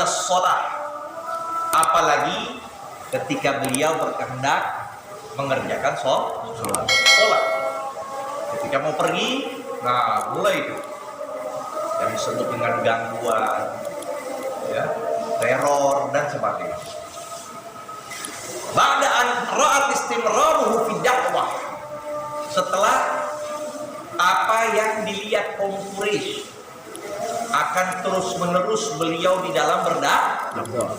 sholat, apalagi ketika beliau berkehendak mengerjakan sholat. Ketika mau pergi, nah mulai itu yang disebut dengan gangguan, ya, teror dan sebagainya. Ba'da'an ra'at istimraruhu fi dakwah, setelah apa yang dilihat kaum Quraisy akan terus menerus beliau di dalam berdakwah.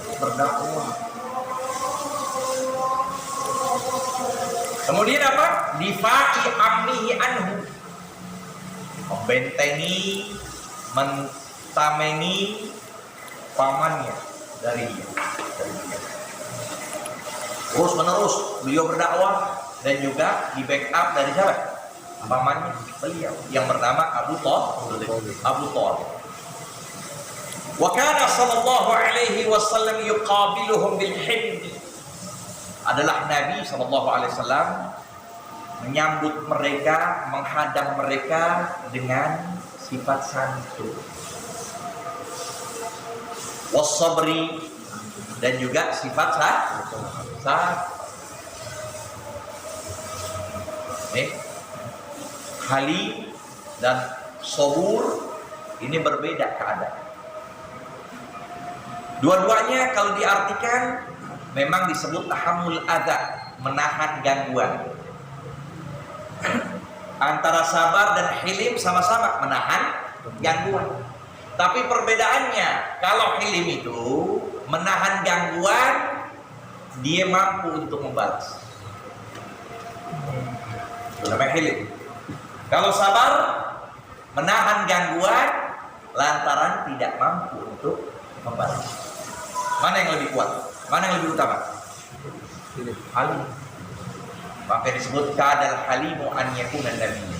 Kemudian apa? Difa'i amnihi anhu, membentengi, mentamengi pamannya dari dia. Terus menerus beliau berdakwah dan juga di backup dari siapa? Pamannya beliau yang bernama Abu Thalib. Wa kana sallallahu alaihi wasallam yuqabiluhum bil hilmi. Adalah Nabi sallallahu alaihi wasallam menyambut mereka, menghadang mereka dengan sifat santun, was-sabri, dan juga sifat sabar. Halim dan sabur ini berbeda keadaan. Dua-duanya kalau diartikan memang disebut tahammul adza, menahan gangguan. Antara sabar dan hilim sama-sama menahan gangguan. Tapi perbedaannya, kalau hilim itu menahan gangguan, dia mampu untuk membalas. Itu namanya hilim. Kalau sabar, menahan gangguan lantaran tidak mampu untuk membalas. Mana yang lebih kuat? Mana yang lebih utama? Halim. Maka disebut kadal halimu an yakuna nabiyya.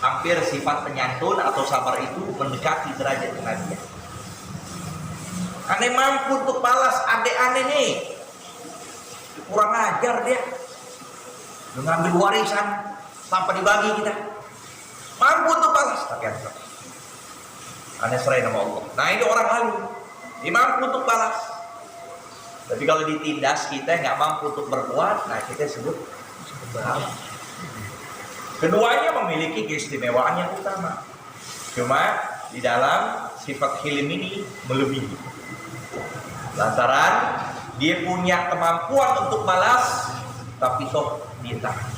Hampir sifat penyantun atau sabar itu mendekati derajat kenabian. Aneh mampu untuk balas adek aneh nih. Kurang ajar dia. Mengambil warisan tanpa dibagi kita. Mampu untuk balas, tapi aneh serai nama Allah. Nah ini orang halim. Dia mampu untuk balas. Tapi kalau ditindas kita nggak mampu untuk berbuat, nah kita sebut balas. Keduanya memiliki keistimewaan yang utama. Cuma di dalam sifat hilim ini melebihi. Lantaran dia punya kemampuan untuk balas, tapi sok dia tahan.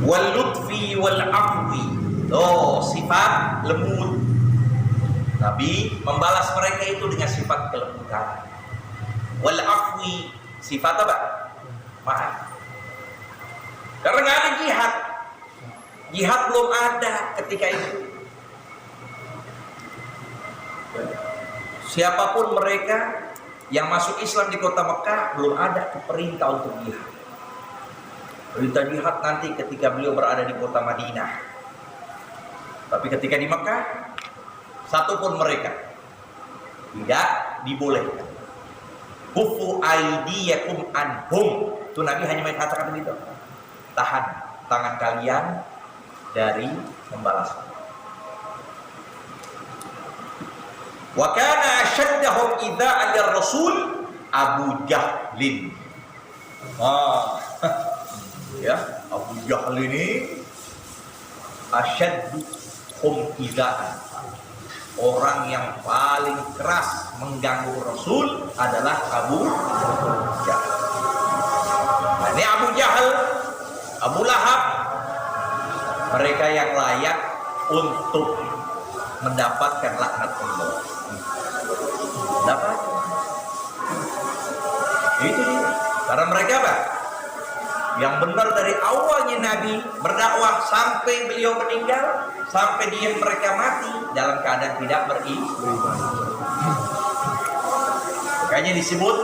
Wal lutfi wal afwi, sifat lembut. Nabi membalas mereka itu dengan sifat kelembutan. Wal afwi, sifat apa? Maaf. Karena nggak ada jihad. Jihad belum ada ketika itu. Siapapun mereka yang masuk Islam di kota Mekah, belum ada perintah untuk jihad. Perintah jihad nanti ketika beliau berada di kota Madinah. Tapi ketika di Mekah, satupun mereka tidak dibolehkan. Kufu aidiyakum anhum. Itu Nabi hanya mengatakan begitu. Tahan tangan kalian dari membalas. Wa kana ashaddahum idza'an lirrasul Abu Jahlin. Ya, Abu Jahal ini asyadduhum idza'an. Orang yang paling keras mengganggu Rasul adalah Abu Jahal. Nah, ini Abu Jahal, Abu Lahab, mereka yang layak untuk mendapatkan laknat Allah. Dapat. Itu dia. Karena mereka apa? Yang benar dari awalnya Nabi berdakwah sampai beliau meninggal, sampai dia mereka mati dalam keadaan tidak beriman. Makanya disebut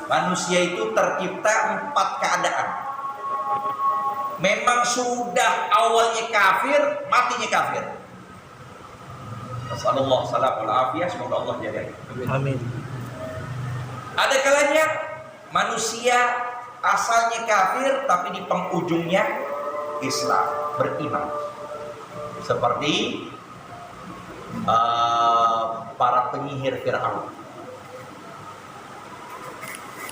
manusia itu tercipta 4 keadaan. Memang sudah awalnya kafir, matinya kafir. Assalamualaikum warahmatullahi wabarakatuh. Semoga Allah jaga. Amin. Ada kalanya manusia asalnya kafir tapi di penghujungnya Islam, beriman. Seperti para penyihir Fir'aun.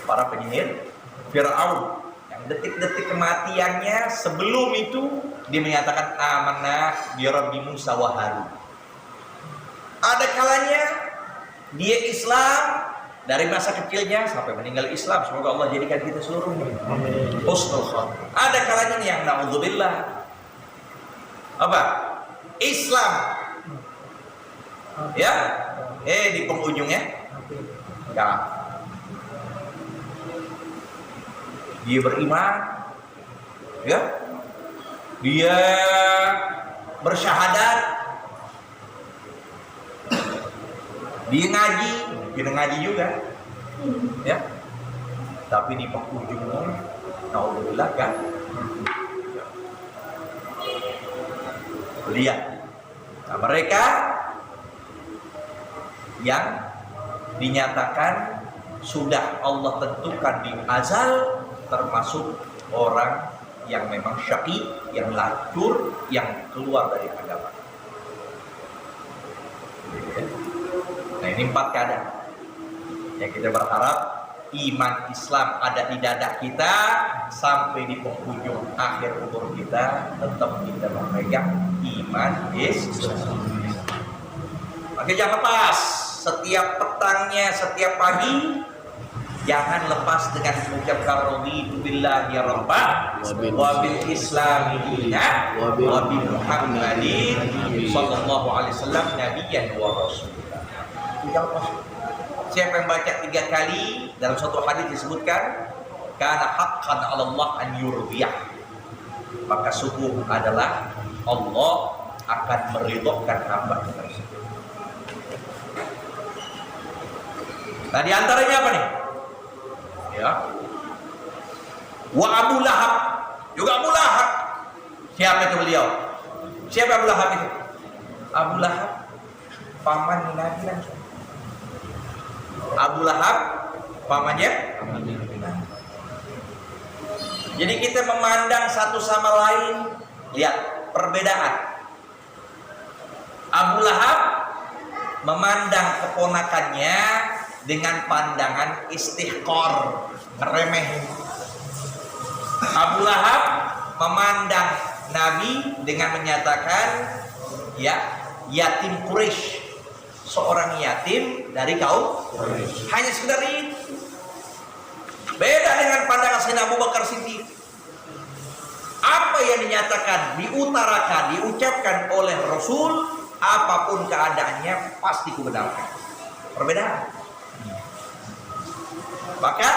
Para penyihir Fir'aun yang detik-detik kematiannya sebelum itu dia menyatakan amanah bi Rabbi Musa wa Harun. Ada kalanya dia Islam dari masa kecilnya sampai meninggal Islam. Semoga Allah jadikan kita seluruhnya husnul khatimah. Ada kalanya yang naudzubillah apa? Islam ya di penghujungnya ya dia beriman ya dia bersyahadat dia ngaji juga ya tapi di penghujungnya naudzubillah kan lihat. Nah, mereka yang dinyatakan sudah Allah tentukan di azal termasuk orang yang memang syaqi, yang lacur, yang keluar dari agama. Nah, ini 4 keadaan yang kita berharap iman Islam ada di dada kita sampai di penghujung akhir umur kita tetap kita memegang iman Islam. Maka jangan lepas setiap petangnya, setiap pagi jangan lepas dengan mengucapkan raditu billahi rabban wa bil islami dinan wa bi Muhammadin sallallahu alaihi wasallam nabiyyan wa rasulah. Jangan lepas. Siapa yang baca 3 kali dalam suatu hadis disebutkan kana haqqan 'ala Allah an yurdiyah, maka sungguh adalah Allah akan meridhokan hamba tersebut. Nah, di antaranya apa nih? Ya. Wa Abu Lahab, juga Abu Lahab. Siapa itu beliau? Siapa Abu Lahab itu? Abu Lahab paman Nabi langsung. Abu Lahab pamannya. Jadi kita memandang satu sama lain, lihat perbedaan. Abu Lahab memandang keponakannya dengan pandangan istihqar, ngeremeh. Abu Lahab memandang Nabi dengan menyatakan ya yatim Quraisy, seorang yatim dari kaum Quraisy. Hanya sekedar itu. Beda dengan pandangan Sayyidina Abu Bakar Siddiq. Apa yang dinyatakan, diutarakan, diucapkan oleh Rasul, apapun keadaannya pasti kubenarkan. Perbedaan. Maka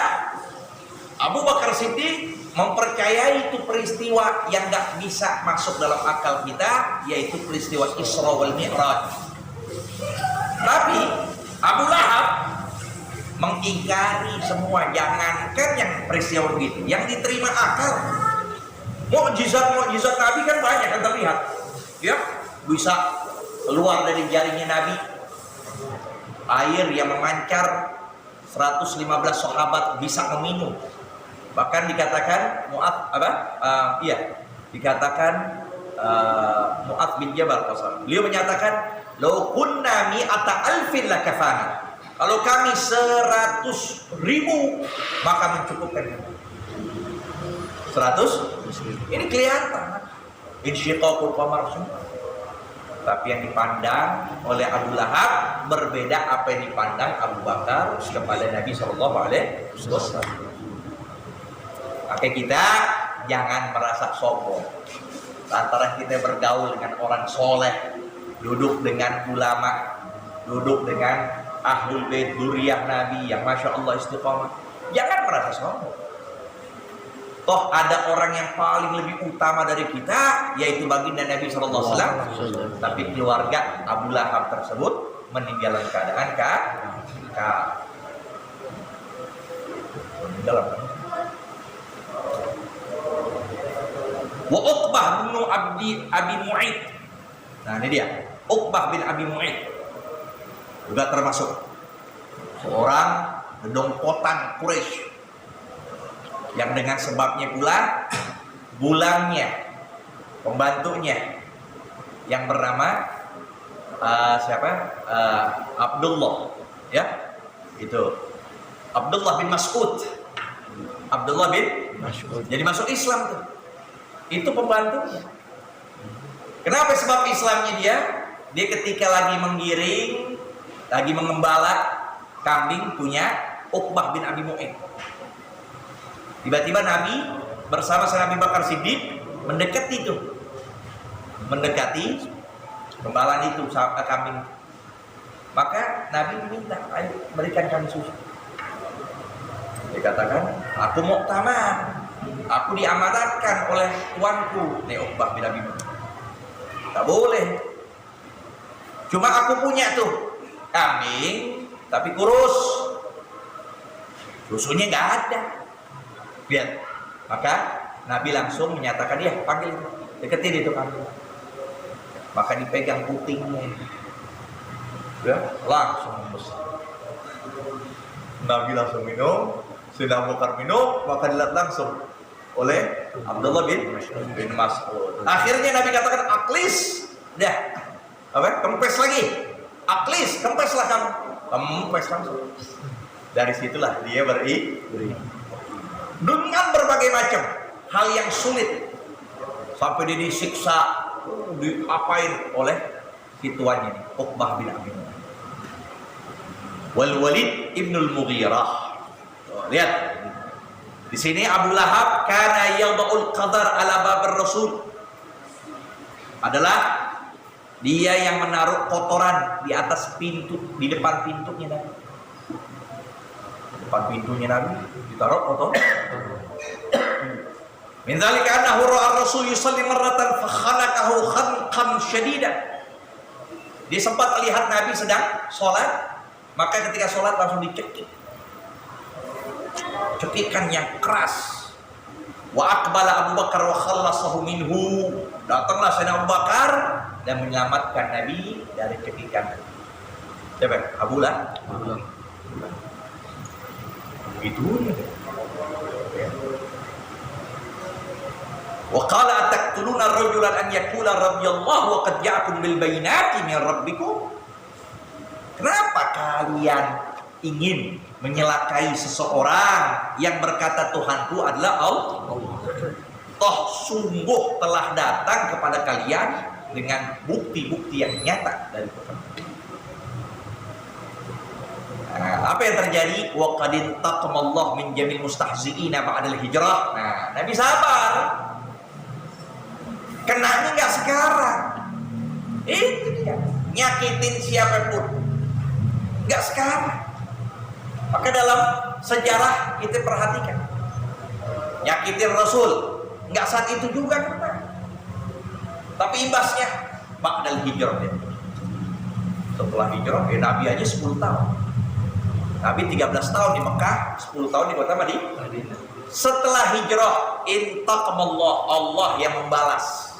Abu Bakar Siddiq mempercayai itu peristiwa yang gak bisa masuk dalam akal kita, yaitu peristiwa Isra wal Mi'raj. Tapi Abu Lahab mengingkari semua, jangankan yang peristiwa begitu, yang diterima akal. Mukjizat Nabi kan banyak kan terlihat, ya bisa keluar dari jaringnya Nabi air yang memancar, 115 sahabat bisa meminum. Bahkan dikatakan dikatakan Mu'adz bin Jabal, beliau menyatakan law kunna mi'ata alfin lakafana, kalau kami 100.000 maka mencukupkan. 100 ini kelihatan insyiqaqul qamar semua. Tapi yang dipandang oleh Abu Lahab berbeda apa yang dipandang Abu Bakar kepada Nabi Shallallahu Alaihi Wasallam. Maka kita jangan merasa sombong. Lantaran kita bergaul dengan orang soleh, duduk dengan ulama, duduk dengan ahlul bait dzurriyyah Nabi yang masya Allah istiqomah, jangan merasa sombong. Toh ada orang yang paling lebih utama dari kita, yaitu baginda Nabi Sallallahu Alaihi Wasallam. Tapi keluarga Abu Lahab tersebut meninggalkan keadaan meninggal. Wa Uqbah bin Abi Mu'aid. Nah ini dia, Uqbah bin Abi Mu'aid juga termasuk seorang gedongkotan Quraisy yang dengan sebabnya pula bulangnya, pembantunya yang bernama siapa? Abdullah, ya, itu Abdullah bin Mas'ud. Abdullah bin Mas'ud. Jadi masuk Islam tuh. Itu pembantunya. Kenapa? Sebab Islamnya dia ketika lagi menggiring, lagi mengembala kambing punya Uqbah bin Abi Mu'ayth. Tiba-tiba Nabi bersama Nabi Bakar Siddiq mendekati gembala itu kambing. Maka Nabi meminta, ayo berikan kami susu. Dikatakan, aku muktamar, aku diamanatkan oleh tuanku, Uqbah bin Abi Mu'ayth. Tak boleh. Cuma aku punya tuh kambing, tapi kurus, susunya nggak ada. Lihat, maka Nabi langsung menyatakan, dia panggil, deketin itu kambing. Maka dipegang putingnya, ya, langsung membesar. Nabi langsung minum, sudah Bakar minum, maka dilihat langsung oleh Abdullah bin Mas'ud. Akhirnya Nabi katakan, aklis, dah, kempes lagi, aklis, kempeslah kamu, kempes langsung. Dari situlah dia beri dengan berbagai macam hal yang sulit, sampai dia disiksa, diapain oleh situannya nih, Uqbah bin Abi Mu'ayth. Wal Walid ibnul Mughirah. Lihat di sini, Abu Lahab kana yadul qadar ala babar Rasul, adalah dia yang menaruh kotoran di atas pintu, di depan pintunya Nabi. Depan pintunya Nabi ditaruh kotoran. Min dzalika annahu ra'a Rasul yusalli marratan fa khanaqahu khanqan syadidan. Dia sempat melihat Nabi sedang sholat, maka ketika sholat langsung dicekik, cekikan yang keras. Wa aqbala Abu Bakar wa khallasahu minhu. Datanglah Sayyidina Abu Bakar dan menyelamatkan Nabi dari cekikan. Siapa? Abu Lahab. Itu ya. Wa qala ataqtuluna rajulan an yaqula rabbiyallahu wa qad ja'akum bil bayyinati min rabbikum. Kenapa kalian ingin menyelakai seseorang yang berkata Tuhanku adalah Allah? Toh sungguh telah datang kepada kalian dengan bukti-bukti yang nyata dari Tuhan. Nah, apa yang terjadi? Wa qad intaqamallahu min jamil mustahzi'ina ba'dal hijrah. Nah, Nabi sabar. Kenanya nggak sekarang. Itu dia. Nyakitin siapapun. Nggak sekarang. Maka dalam sejarah kita perhatikan, nyakitin Rasul nggak saat itu juga kena, tapi imbasnya ba'dal hijrah ya. Setelah hijrah, Nabi aja 10 tahun. Nabi 13 tahun di Mekah, 10 tahun di kota Madinah. Setelah hijrah, intaqamallah, Allah yang membalas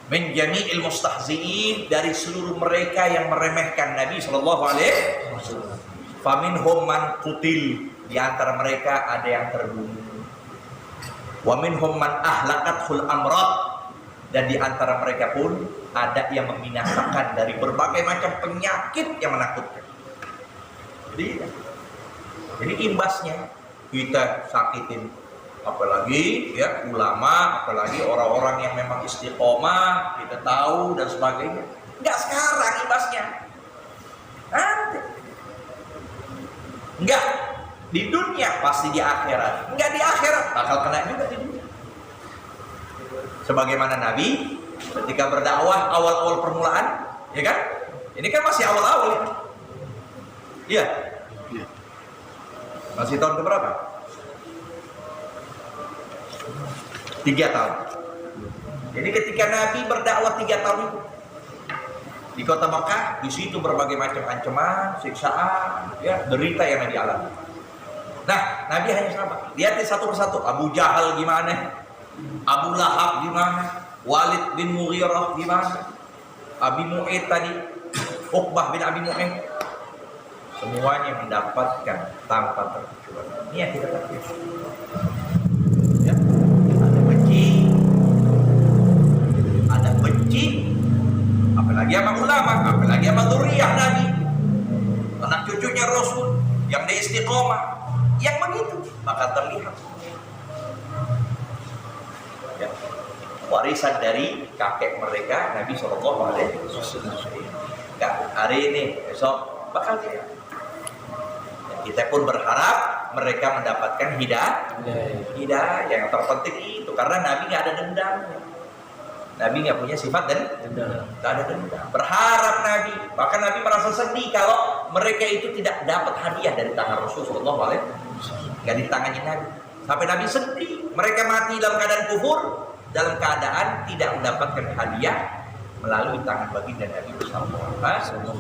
min jami'il mustahzi'in, dari seluruh mereka yang meremehkan Nabi sallallahu alaihi wasallam. Faminhum man qutil, di antara mereka ada yang terbunuh. Wa minhum man ahlakathul amrad, dan di antara mereka pun ada yang membinasakan dari berbagai macam penyakit yang menakutkan. Jadi imbasnya kita sakitin, apalagi ya ulama, apalagi orang-orang yang memang istiqomah, kita tahu dan sebagainya. Enggak sekarang imbasnya, nanti. Enggak di dunia, pasti di akhirat. Enggak di akhirat, bakal kena juga di dunia. Sebagaimana Nabi ketika berdakwah awal-awal permulaan, ya kan? Ini kan masih awal-awal ya. Iya. Masih tahun keberapa? 3 tahun. Jadi ketika Nabi berdakwah 3 tahun itu di kota Mekah, di situ berbagai macam ancaman, siksaan, ya, derita yang Nabi alami. Nah, Nabi hanya sabar. Lihat satu persatu. Abu Jahal gimana? Abu Lahab gimana? Walid bin Mughirah gimana? Abi Mu'ayth tadi, Uqbah bin Abi Mu'ayth. Semuanya mendapatkan tanpa terkecuali. Ini yang kita katakan. Ya, ada benci, apalagi apalagi sama ulama, apalagi sama dzurriyyah Nabi, anak cucunya Rasul yang dia istiqomah, yang begitu maka terlihat ya, warisan dari kakek mereka Nabi Shallallahu Alaihi Wasallam. Hari ini besok bakal dia. Kita pun berharap mereka mendapatkan hidayah. Yang terpenting itu karena Nabi nggak ada dendam. Nabi nggak punya sifat dendam. Nggak ada dendam. Berharap Nabi, bahkan Nabi merasa sedih kalau mereka itu tidak dapat hadiah dari tangan Rasulullah SAW. Nggak ditangani Nabi. Sampai Nabi sedih. Mereka mati dalam keadaan kufur, dalam keadaan tidak mendapatkan hadiah melalui tangan baginda Nabi Muhammad SAW.